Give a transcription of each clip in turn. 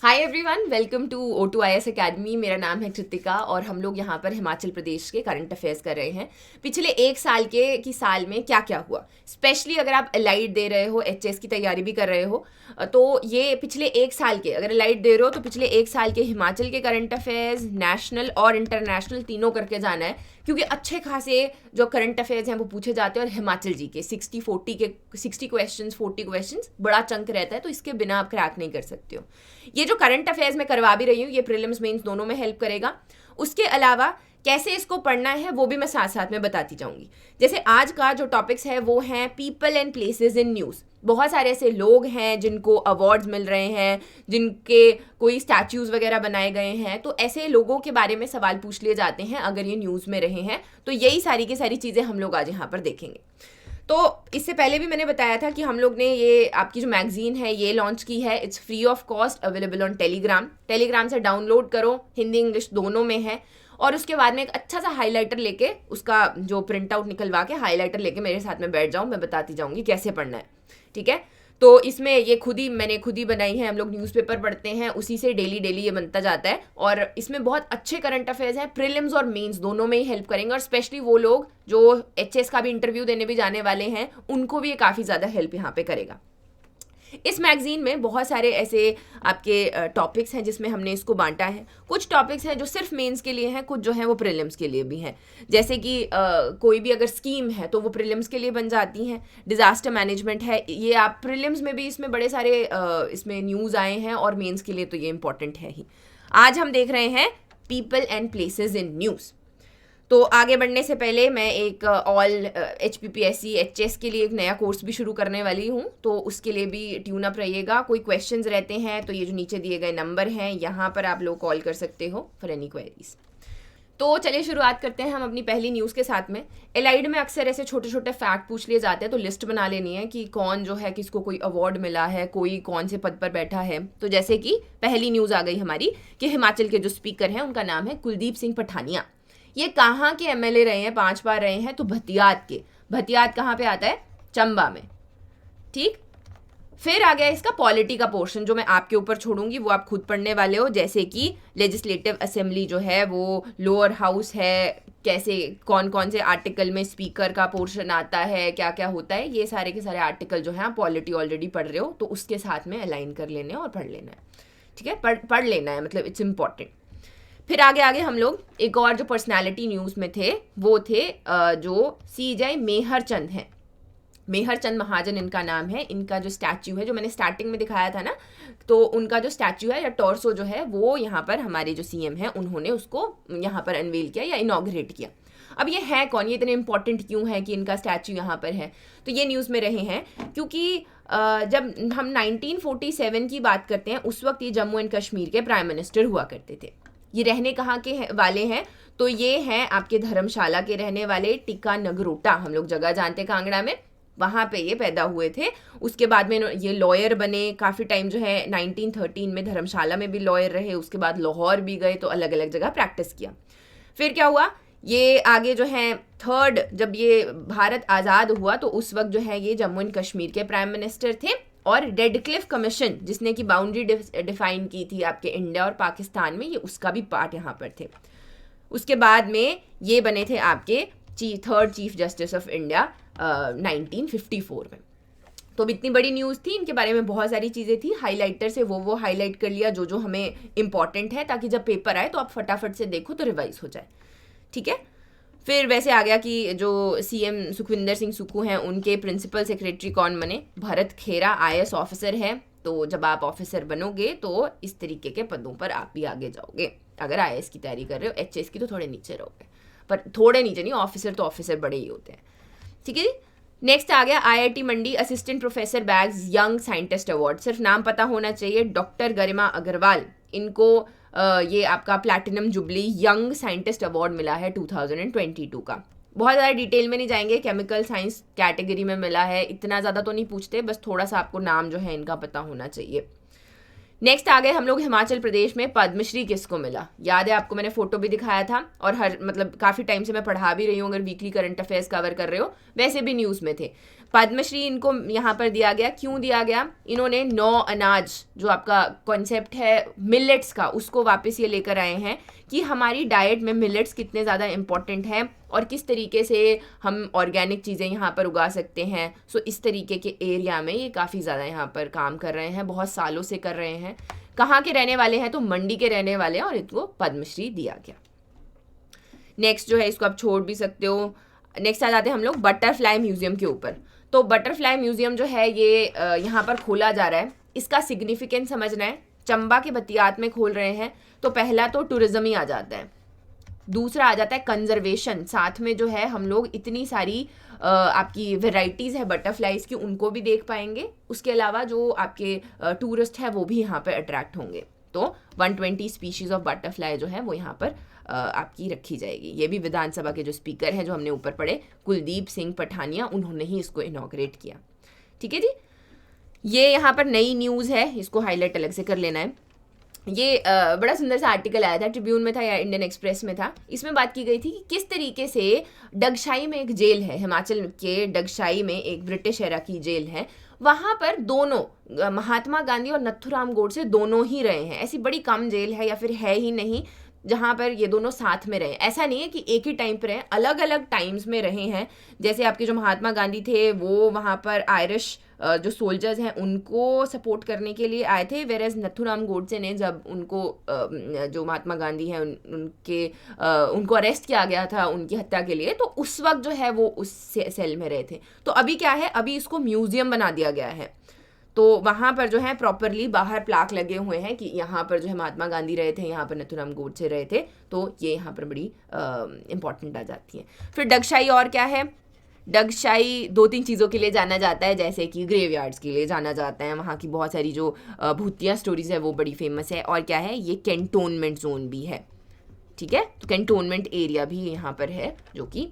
Hi everyone, welcome to O2IS academy. मेरा नाम है कृतिका और हम लोग यहाँ पर हिमाचल प्रदेश के करंट अफेयर्स कर रहे हैं। पिछले एक साल की साल में क्या क्या हुआ, स्पेशली अगर आप एलाइड दे रहे हो, एचएस की तैयारी भी कर रहे हो, तो ये पिछले एक साल के, अगर एलाइड दे रहे हो तो पिछले एक साल के हिमाचल के करंट अफेयर्स, नेशनल और इंटरनेशनल तीनों करके जाना है, क्योंकि अच्छे खासे जो करंट अफेयर्स हैं वो पूछे जाते हैं। और हिमाचल जी के 60 क्वेश्चन 40 क्वेश्चन बड़ा चंक रहता है, तो इसके बिना आप क्रैक नहीं कर सकते हो। ये जो करंट अफेयर्स मैं करवा भी रही हूँ, ये प्रीलिम्स मेंस दोनों में हेल्प करेगा। उसके अलावा कैसे इसको पढ़ना है वो भी मैं साथ साथ में बताती जाऊंगी। जैसे आज का जो टॉपिक्स है वो है people and places in news. बहुत सारे ऐसे लोग हैं जिनको अवार्ड्स मिल रहे हैं, जिनके कोई स्टैच्यूज वगैरह बनाए गए हैं, तो ऐसे लोगों के बारे में सवाल पूछ लिए जाते हैं अगर ये न्यूज़ में रहे हैं। तो यही सारी की सारी चीज़ें हम लोग आज यहाँ पर देखेंगे। तो इससे पहले भी मैंने बताया था कि हम लोग ने ये आपकी जो मैगजीन है ये लॉन्च की है। It's free of cost, available on Telegram से डाउनलोड करो, हिंदी इंग्लिश दोनों में है। और उसके बाद में एक अच्छा सा हाइलाइटर लेके, उसका जो प्रिंट आउट निकलवा के हाइलाइटर लेके मेरे साथ में बैठ जाऊँ, मैं बताती जाऊँगी कैसे पढ़ना है, ठीक है। तो इसमें ये मैंने खुद ही बनाई है। हम लोग न्यूज़पेपर पढ़ते हैं, उसी से डेली ये बनता जाता है। और इसमें बहुत अच्छे करंट अफेयर्स हैं, प्रीलिम्स और मेंस दोनों में ही हेल्प करेंगे। और स्पेशली वो लोग जो एचएस का भी इंटरव्यू देने भी जाने वाले हैं, उनको भी ये काफ़ी ज़्यादा हेल्प यहाँ पे करेगा। इस मैगजीन में बहुत सारे ऐसे आपके टॉपिक्स हैं जिसमें हमने इसको बांटा है। कुछ टॉपिक्स हैं जो सिर्फ मेंस के लिए हैं, कुछ जो हैं वो प्रीलिम्स के लिए भी हैं। जैसे कि कोई भी अगर स्कीम है तो वो प्रीलिम्स के लिए बन जाती हैं। डिज़ास्टर मैनेजमेंट है, ये आप प्रीलिम्स में भी, इसमें बड़े सारे इसमें न्यूज़ आए हैं, और मेंस के लिए तो ये इंपॉर्टेंट है ही। आज हम देख रहे हैं people and places in news. तो आगे बढ़ने से पहले मैं एक ऑल HPPSC HS के लिए एक नया कोर्स भी शुरू करने वाली हूँ, तो उसके लिए भी ट्यून अप रहिएगा। कोई क्वेश्चंस रहते हैं तो ये जो नीचे दिए गए नंबर हैं, यहाँ पर आप लोग कॉल कर सकते हो फॉर एनी क्वेरीज। तो चलिए शुरुआत करते हैं हम अपनी पहली न्यूज़ के साथ में। एलाइड में अक्सर ऐसे छोटे छोटे फैक्ट पूछ लिए जाते हैं, तो लिस्ट बना लेनी है कि कौन जो है, किसको कोई अवार्ड मिला है, कोई कौन से पद पर बैठा है। तो जैसे कि पहली न्यूज़ आ गई हमारी कि हिमाचल के जो स्पीकर हैं उनका नाम है कुलदीप सिंह पठानिया। ये कहाँ के MLA रहे हैं, 5 बार रहे हैं, तो भतियात के। भतियात कहाँ पे आता है? चंबा में, ठीक। फिर आ गया इसका पॉलिटी का पोर्शन, जो मैं आपके ऊपर छोड़ूंगी, वो आप खुद पढ़ने वाले हो। जैसे कि लेजिस्लेटिव असेंबली जो है वो लोअर हाउस है, कैसे कौन कौन से आर्टिकल में स्पीकर का पोर्शन आता है, क्या क्या होता है, ये सारे के सारे आर्टिकल जो है आप पॉलिटी ऑलरेडी पढ़ रहे हो, तो उसके साथ में अलाइन कर लेने और पढ़ लेना है, ठीक है। पढ़ लेना है, मतलब इट्स इम्पॉर्टेंट। फिर आगे हम लोग एक और जो पर्सनालिटी न्यूज़ में थे वो थे जो CJ मेहर चंद हैं। मेहर चंद महाजन इनका नाम है। इनका जो स्टैच्यू है, जो मैंने स्टार्टिंग में दिखाया था ना, तो उनका जो स्टैच्यू है या टॉर्सो जो है, वो यहाँ पर हमारे जो CM हैं उन्होंने उसको यहाँ पर अनवील किया या इनॉग्रेट किया। अब ये है कौन, ये इतने इंपॉर्टेंट क्यों है कि इनका स्टैच्यू यहाँ पर है? तो ये न्यूज़ में रहे हैं क्योंकि जब हम 1947 की बात करते हैं, उस वक्त ये जम्मू एंड कश्मीर के प्राइम मिनिस्टर हुआ करते थे। ये रहने कहाँ के वाले हैं? तो ये हैं आपके धर्मशाला के रहने वाले, टिक्का नगरोटा हम लोग जगह जानते हैं कांगड़ा में, वहाँ पे ये पैदा हुए थे। उसके बाद में ये लॉयर बने, काफ़ी टाइम जो है 1913 में धर्मशाला में भी लॉयर रहे, उसके बाद लाहौर भी गए, तो अलग अलग जगह प्रैक्टिस किया। फिर क्या हुआ, ये आगे जो है जब ये भारत आज़ाद हुआ तो उस वक्त जो है ये जम्मू एंड कश्मीर के प्राइम मिनिस्टर थे। और रेडक्लिफ कमीशन जिसने की बाउंड्री डिफाइन की थी आपके इंडिया और पाकिस्तान में, ये उसका भी पार्ट यहाँ पर थे। उसके बाद में ये बने थे आपके third chief justice of India 1954 में। तो इतनी बड़ी न्यूज़ थी, इनके बारे में बहुत सारी चीज़ें थी। हाइलाइटर से वो हाईलाइट कर लिया जो हमें इंपॉर्टेंट है, ताकि जब पेपर आए तो आप फटाफट से देखो तो रिवाइज हो जाए, ठीक है। फिर वैसे आ गया कि जो CM सुखविंदर सिंह सुक्खू हैं, उनके प्रिंसिपल सेक्रेटरी कौन बने? भरत खेरा IAS ऑफिसर है। तो जब आप ऑफिसर बनोगे तो इस तरीके के पदों पर आप भी आगे जाओगे। अगर IAS की तैयारी कर रहे हो, HS की तो थोड़े नीचे रहोगे, पर थोड़े नीचे नहीं, ऑफिसर तो ऑफिसर बड़े ही होते हैं, ठीक है जी। नेक्स्ट आ गया IIT Mandi assistant professor bags young scientist award. सिर्फ नाम पता होना चाहिए, डॉक्टर गरिमा अग्रवाल, इनको ये आपका platinum jubilee young scientist award मिला है 2022 का। बहुत ज़्यादा डिटेल में नहीं जाएंगे, केमिकल साइंस कैटेगरी में मिला है, इतना ज़्यादा तो नहीं पूछते, बस थोड़ा सा आपको नाम जो है इनका पता होना चाहिए। नेक्स्ट आ गए हम लोग हिमाचल प्रदेश में पद्मश्री किसको मिला। याद है आपको, मैंने फोटो भी दिखाया था, और काफ़ी टाइम से मैं पढ़ा भी रही हूँ, अगर वीकली करंट अफेयर्स कवर कर रहे हो, वैसे भी न्यूज़ में थे। पद्मश्री इनको यहाँ पर दिया गया, क्यों दिया गया? इन्होंने 9 अनाज जो आपका कॉन्सेप्ट है मिलेट्स का, उसको वापस ये लेकर आए हैं कि हमारी डाइट में मिलेट्स कितने ज़्यादा इम्पॉर्टेंट हैं और किस तरीके से हम ऑर्गेनिक चीज़ें यहाँ पर उगा सकते हैं। सो इस तरीके के एरिया में ये काफ़ी ज़्यादा यहाँ पर काम कर रहे हैं, बहुत सालों से कर रहे हैं। कहाँ के रहने वाले हैं? तो मंडी के रहने वाले हैं और इनको पद्मश्री दिया गया। नेक्स्ट जो है इसको आप छोड़ भी सकते हो। नेक्स्ट आ जाते हैं हम लोग बटरफ्लाई म्यूजियम के ऊपर। तो बटरफ्लाई म्यूजियम जो है ये यहाँ पर खोला जा रहा है। इसका सिग्निफिकेंस समझना है। चंबा के बतियात में खोल रहे हैं तो पहला तो टूरिज्म ही आ जाता है, दूसरा आ जाता है कंजर्वेशन, साथ में जो है हम लोग इतनी सारी आपकी वेराइटीज़ है बटरफ्लाइज की उनको भी देख पाएंगे। उसके अलावा जो आपके टूरिस्ट है वो भी यहाँ पर अट्रैक्ट होंगे। तो 120 स्पीशीज़ ऑफ बटरफ्लाई जो है वो यहाँ पर आपकी रखी जाएगी। ये भी विधानसभा के जो स्पीकर हैं जो हमने ऊपर पढ़े कुलदीप सिंह पठानिया, उन्होंने ही इसको इनॉग्रेट किया। ठीक है जी, ये यहाँ पर नई न्यूज़ है, इसको हाईलाइट अलग से कर लेना है। ये बड़ा सुंदर सा आर्टिकल आया था, ट्रिब्यून में था या इंडियन एक्सप्रेस में था। इसमें बात की गई थी कि किस तरीके से डगशाई में एक जेल है, हिमाचल के डगशाई में एक ब्रिटिश एरा की जेल है, वहाँ पर दोनों महात्मा गांधी और नथुराम गोडसे दोनों ही रहे हैं। ऐसी बड़ी कम जेल है या फिर है ही नहीं जहाँ पर ये दोनों साथ में रहे। ऐसा नहीं है कि एक ही टाइम पर रहे, अलग अलग टाइम्स में रहे हैं। जैसे आपके जो महात्मा गांधी थे वो वहाँ पर आयरिश जो सोल्जर्स हैं उनको सपोर्ट करने के लिए आए थे, वेरेज नथुराम गोडसे ने जब उनको जो महात्मा गांधी हैं उनको अरेस्ट किया गया था उनकी हत्या के लिए, तो उस वक्त जो है वो उस सेल में रहे थे। तो अभी क्या है, अभी इसको म्यूजियम बना दिया गया है। तो वहाँ पर जो है प्रॉपरली बाहर प्लाक लगे हुए हैं कि यहाँ पर जो है महात्मा गांधी रहे थे, यहाँ पर नथुराम गोडसे रहे थे। तो ये यहाँ पर बड़ी इंपॉर्टेंट आ जाती है। फिर डगशाई और क्या है? डगशाई 2-3 चीज़ों के लिए जाना जाता है, जैसे कि ग्रेवयार्ड्स के लिए जाना जाता है। वहाँ की बहुत सारी जो भूतिया स्टोरीज है वो बड़ी फेमस है। और क्या है, ये कैंटोनमेंट जोन भी है। ठीक है, तो कैंटोनमेंट एरिया भी यहाँ पर है जो कि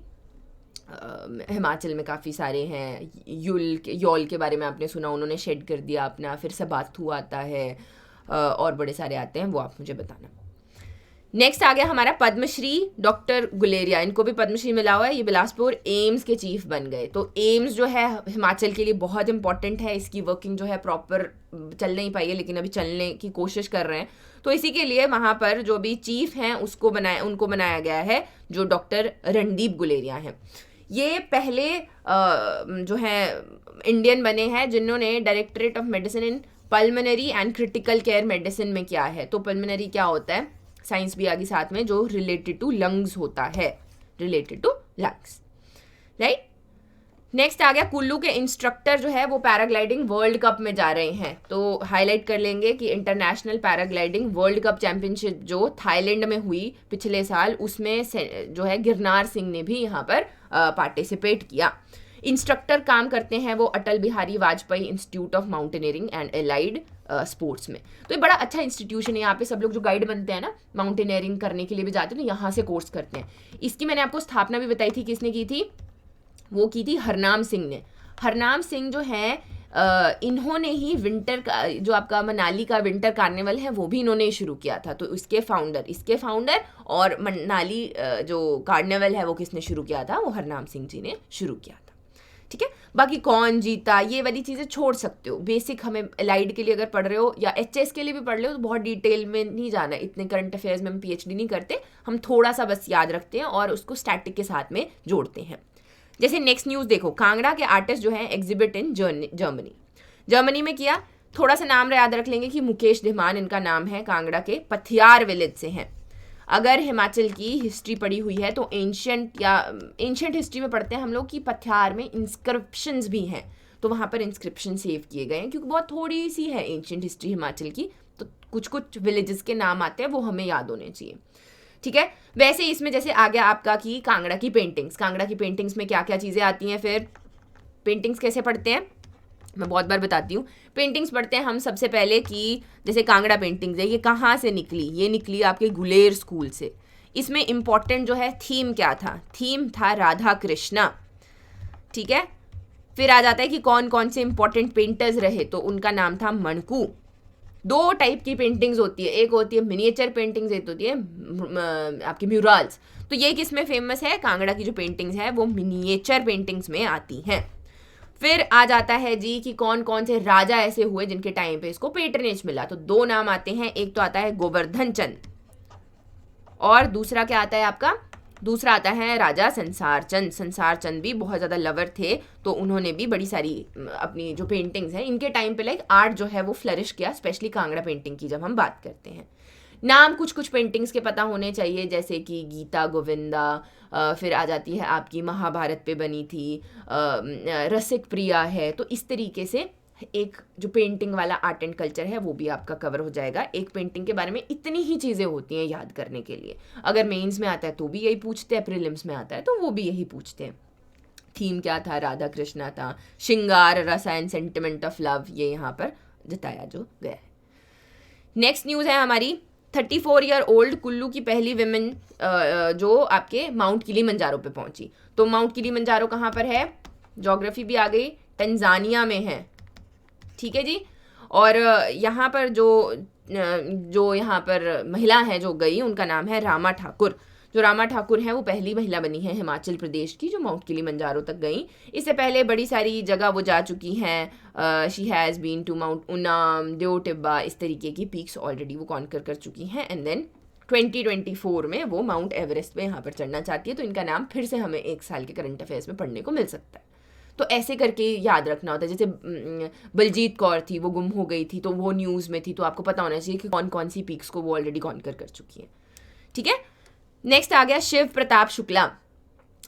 हिमाचल में काफ़ी सारे हैं। यॉल के बारे में आपने सुना, उन्होंने शेड कर दिया अपना। फिर सबाथू आता है और बड़े सारे आते हैं, वो आप मुझे बताना। नेक्स्ट आ गया हमारा पद्मश्री डॉक्टर गुलेरिया, इनको भी पद्मश्री मिला हुआ है। ये बिलासपुर एम्स के चीफ बन गए। तो एम्स जो है हिमाचल के लिए बहुत इंपॉर्टेंट है। इसकी वर्किंग जो है प्रॉपर चल नहीं पाई है, लेकिन अभी चलने की कोशिश कर रहे हैं। तो इसी के लिए वहाँ पर जो भी चीफ हैं उनको बनाया गया है, जो डॉक्टर रणदीप गुलेरिया हैं। ये पहले जो है इंडियन बने हैं जिन्होंने directorate of medicine in pulmonary and critical care medicine में किया है। तो पल्मोनरी क्या होता है, साइंस भी आ गई साथ में, जो रिलेटेड टू लंग्स होता है, related to lungs, right. Next आ गया कुल्लू के इंस्ट्रक्टर जो है वो पैराग्लाइडिंग वर्ल्ड कप में जा रहे हैं। तो हाईलाइट कर लेंगे कि international paragliding world cup championship जो थाईलैंड में हुई पिछले साल, उसमें जो है गिरनार सिंह ने भी यहाँ पर पार्टिसिपेट किया। इंस्ट्रक्टर काम करते हैं वो Atal Bihari Vajpayee institute of mountaineering and allied sports में। तो ये बड़ा अच्छा इंस्टीट्यूशन है। यहाँ पे सब लोग जो गाइड बनते हैं ना, माउंटेनियरिंग करने के लिए भी जाते हैं, तो यहाँ से कोर्स करते हैं। इसकी मैंने आपको स्थापना भी बताई थी, किसने की थी? वो की थी हरनाम सिंह ने। हरनाम सिंह जो है इन्होंने ही विंटर का जो आपका मनाली का विंटर कार्निवल है वो भी इन्होंने शुरू किया था। तो इसके फाउंडर और मनाली जो कार्निवल है वो किसने शुरू किया था? वो हरनाम सिंह जी ने शुरू किया था। ठीक है, बाकी कौन जीता ये वाली चीज़ें छोड़ सकते हो। बेसिक हमें एलाइड के लिए अगर पढ़ रहे हो या एचएस के लिए भी पढ़ रहे हो तो बहुत डिटेल में नहीं जाना है। इतने करंट अफेयर्स में हम पीएचडी नहीं करते, हम थोड़ा सा बस याद रखते हैं और उसको स्टैटिक के साथ में जोड़ते हैं। जैसे नेक्स्ट न्यूज़ देखो, कांगड़ा के आर्टिस्ट जो हैं एग्जिबिट इन जर्मनी में किया। थोड़ा सा नाम याद रख लेंगे कि मुकेश धीमान इनका नाम है, कांगड़ा के पथियार विलेज से हैं। अगर हिमाचल की हिस्ट्री पढ़ी हुई है तो एंशिएंट हिस्ट्री में पढ़ते हैं हम लोग कि पथियार में इंस्क्रिप्शंस भी हैं। तो वहाँ पर इंस्क्रिप्शन सेव किए गए हैं, क्योंकि बहुत थोड़ी सी है एंशिएंट हिस्ट्री हिमाचल की, तो कुछ विलेजेस के नाम आते हैं वो हमें याद होने चाहिए। ठीक है, वैसे इसमें जैसे आ गया आपका कि कांगड़ा की पेंटिंग्स में क्या क्या चीज़ें आती हैं। फिर पेंटिंग्स कैसे पढ़ते हैं मैं बहुत बार बताती हूँ। पेंटिंग्स पढ़ते हैं हम सबसे पहले कि जैसे कांगड़ा पेंटिंग्स है, ये कहाँ से निकली? ये निकली आपके गुलेर स्कूल से। इसमें इम्पॉर्टेंट जो है थीम क्या था? थीम था राधा कृष्णा। ठीक है, फिर आ जाता है कि कौन कौन से इंपॉर्टेंट पेंटर्स रहे, तो उनका नाम था मणकू। 2 टाइप की पेंटिंग्स होती है, एक होती है मिनिएचर पेंटिंग्स, एक होती है आपकी म्यूरल्स। तो ये किस में फेमस है? कांगड़ा की जो पेंटिंग्स है वो मिनिएचर पेंटिंग्स में आती हैं। फिर आ जाता है जी कि कौन कौन से राजा ऐसे हुए जिनके टाइम पे इसको पेट्रनेज मिला। तो 2 नाम आते हैं, एक तो आता है गोवर्धन चंद और दूसरा क्या आता है आपका, दूसरा आता है राजा संसार चंद। संसार चंद भी बहुत ज़्यादा लवर थे, तो उन्होंने भी बड़ी सारी अपनी जो पेंटिंग्स हैं इनके टाइम पे लाइक आर्ट जो है वो फ्लरिश किया, स्पेशली कांगड़ा पेंटिंग की जब हम बात करते हैं। नाम कुछ कुछ पेंटिंग्स के पता होने चाहिए, जैसे कि गीता गोविंदा, फिर आ जाती है आपकी महाभारत पे बनी थी, रसिक प्रिया है। तो इस तरीके से एक जो पेंटिंग वाला आर्ट एंड कल्चर है वो भी आपका कवर हो जाएगा। एक पेंटिंग के बारे में इतनी ही चीज़ें होती हैं याद करने के लिए। अगर मेंस में आता है तो भी यही पूछते हैं, प्रीलिम्स में आता है तो वो भी यही पूछते हैं। थीम क्या था, राधा कृष्णा था, श्रृंगार रस एंड सेंटिमेंट ऑफ लव, ये यहाँ पर जताया जो गया है। नेक्स्ट न्यूज़ है हमारी 34 ईयर ओल्ड कुल्लू की पहली विमेन जो आपके माउंट किलीमंजारो पे पहुंची। तो माउंट किलीमंजारो कहाँ पर है, ज्योग्राफी भी आ गई, तंजानिया में है, ठीक है जी। और यहाँ पर जो यहाँ पर महिला है जो गई, उनका नाम है रामा ठाकुर। जो रामा ठाकुर हैं वो पहली महिला बनी है हिमाचल प्रदेश की जो माउंट किलीमंजारो तक गई। इससे पहले बड़ी सारी जगह वो जा चुकी हैं। She has been to mount Unam, Deo Tibba, इस तरीके की पीक्स ऑलरेडी वो कॉन्कर कर चुकी हैं। एंड देन 2024 में वो माउंट एवरेस्ट पे यहाँ पर चढ़ना चाहती है। तो इनका नाम फिर से हमें 1 साल के करंट अफेयर्स में पढ़ने को मिल सकता है। तो ऐसे करके याद रखना होता है। जैसे बलजीत कौर थी, वो गुम हो गई थी, तो वो न्यूज़ में थी, तो आपको पता होना चाहिए कि कौन कौन सी पीक्स को वो ऑलरेडी कॉन्कर कर चुकी है, ठीक है। नेक्स्ट आ गया शिव प्रताप शुक्ला।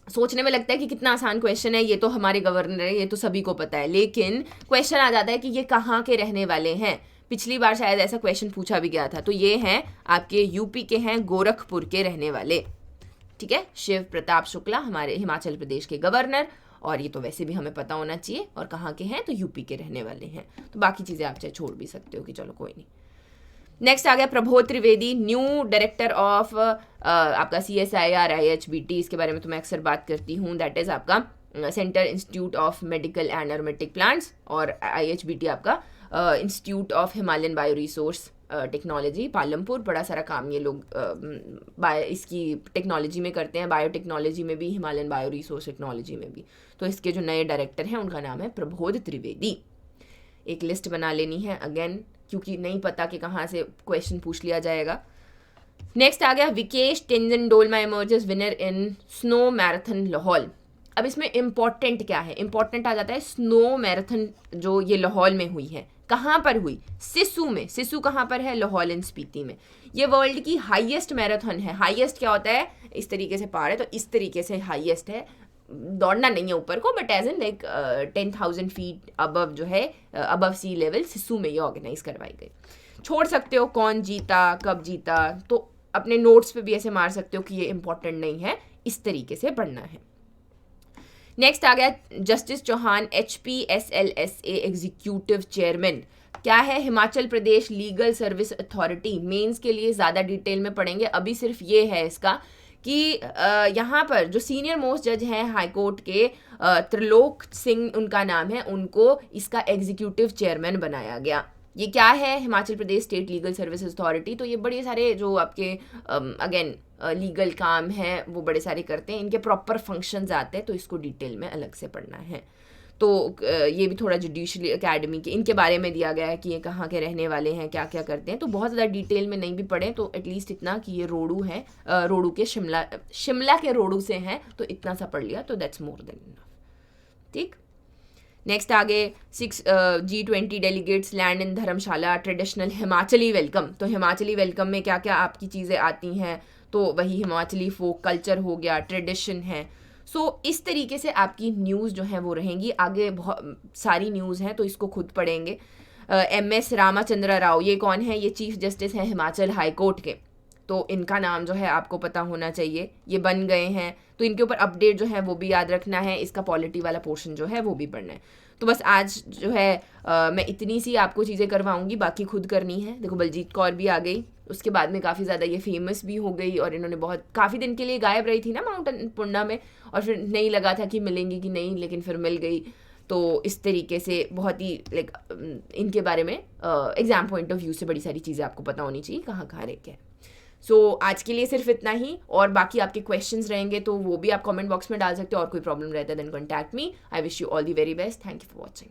सोचने में लगता है कि कितना आसान क्वेश्चन है, ये तो हमारे गवर्नर है, ये तो सभी को पता है, लेकिन क्वेश्चन आ जाता है कि ये कहाँ के रहने वाले हैं। पिछली बार शायद ऐसा क्वेश्चन पूछा भी गया था। तो ये हैं आपके यूपी के हैं, गोरखपुर के रहने वाले, ठीक है। शिव प्रताप शुक्ला हमारे हिमाचल प्रदेश के गवर्नर, और ये तो वैसे भी हमें पता होना चाहिए। और कहाँ के हैं, तो यूपी के रहने वाले हैं। तो बाकी चीज़ें आप चाहे छोड़ भी सकते हो कि चलो कोई नहीं। नेक्स्ट आ गया Prabodh Trivedi, new director of आपका CSIR IHBT। इसके बारे में तो मैं अक्सर बात करती हूँ। दैट इज़ आपका centre institute of medical and aromatic plants, और IHBT आपका institute of Himalayan bio resource technology Palampur. बड़ा सारा काम ये लोग इसकी टेक्नोलॉजी में करते हैं, बायोटेक्नोलॉजी में भी, हिमालयन बायो रिसोर्स टेक्नोलॉजी में भी। तो इसके जो नए डायरेक्टर हैं उनका नाम है प्रबोध त्रिवेदी। एक लिस्ट बना लेनी है अगेन, क्योंकि नहीं पता कि कहाँ से क्वेश्चन पूछ लिया जाएगा। नेक्स्ट आ गया Vikesh Tenzin Dolma emerges winner in snow marathon Lahaul. अब इसमें इम्पॉर्टेंट क्या है, इम्पॉर्टेंट आ जाता है स्नो मैराथन जो ये लाहौल में हुई है। कहाँ पर हुई, सिसु में। सिसु कहाँ पर है, लाहौल एंड स्पीति में। ये वर्ल्ड की हाईएस्ट मैराथन है। हाईएस्ट क्या होता है, इस तरीके से पहाड़ है तो इस तरीके से हाईएस्ट है, दौड़ना नहीं है ऊपर को, but as an like 10,000 feet above जो है, अबव सी लेवल सिसु में ये ऑर्गेनाइज करवाई गई। छोड़ सकते हो कौन जीता, कब जीता, तो अपने नोट्स पे भी ऐसे मार सकते हो कि ये इंपॉर्टेंट नहीं है, इस तरीके से पढ़ना है। नेक्स्ट आ गया justice Chauhan HPSLSA executive chairman. क्या है, Himachal Pradesh legal service authority. Mains के लिए ज़्यादा डिटेल में पढ़ेंगे, अभी सिर्फ ये है इसका कि यहाँ पर जो सीनियर मोस्ट जज हैं हाई कोर्ट के, त्रिलोक सिंह उनका नाम है, उनको इसका एग्जीक्यूटिव चेयरमैन बनाया गया। ये क्या है, हिमाचल प्रदेश स्टेट लीगल सर्विस अथॉरिटी। तो ये बड़े सारे जो आपके अगेन लीगल काम है वो बड़े सारे करते हैं, इनके प्रॉपर फंक्शंस आते हैं, तो इसको डिटेल में अलग से पढ़ना है। तो ये भी थोड़ा जुडिशरी अकेडमी के इनके बारे में दिया गया है कि ये कहाँ के रहने वाले हैं, क्या क्या करते हैं। तो बहुत ज़्यादा डिटेल में नहीं भी पढ़ें, तो एटलीस्ट इतना कि ये रोडू है, रोडू के शिमला के रोडू से हैं, तो इतना सा पढ़ लिया तो दैट्स मोर देन इनफ, ठीक। नेक्स्ट आगे 6 G20 delegates land in Dharamshala, traditional Himachali welcome. तो हिमाचली वेलकम में क्या क्या आपकी चीज़ें आती हैं, तो वही हिमाचली फोक कल्चर हो गया, ट्रेडिशन है। सो इस तरीके से आपकी न्यूज़ जो है वो रहेंगी। आगे बहुत सारी न्यूज़ हैं तो इसको खुद पढ़ेंगे। MS रामाचंद्र राव, ये कौन है, ये चीफ जस्टिस हैं हिमाचल हाई कोर्ट के। तो इनका नाम जो है आपको पता होना चाहिए, ये बन गए हैं, तो इनके ऊपर अपडेट जो है वो भी याद रखना है। इसका पॉलिटी वाला पोर्शन जो है वो भी पढ़ना है। तो बस आज जो है मैं इतनी सी आपको चीज़ें करवाऊंगी, बाकी खुद करनी है। देखो बलजीत कौर भी आ गई, उसके बाद में काफ़ी ज़्यादा ये फेमस भी हो गई, और इन्होंने बहुत काफ़ी दिन के लिए गायब रही थी ना माउंट पुन्ना में, और फिर नहीं लगा था कि मिलेंगी कि नहीं, लेकिन फिर मिल गई। तो इस तरीके से बहुत ही लाइक इनके बारे में एग्जाम पॉइंट ऑफ व्यू से बड़ी सारी चीज़ें आपको पता होनी चाहिए, कहाँ कहाँ रह के। सो आज के लिए सिर्फ इतना ही, और बाकी आपके क्वेश्चंस रहेंगे तो वो भी आप कमेंट बॉक्स में डाल सकते हो, और कोई प्रॉब्लम रहता है then contact me. I wish you all the very best. Thank you for watching.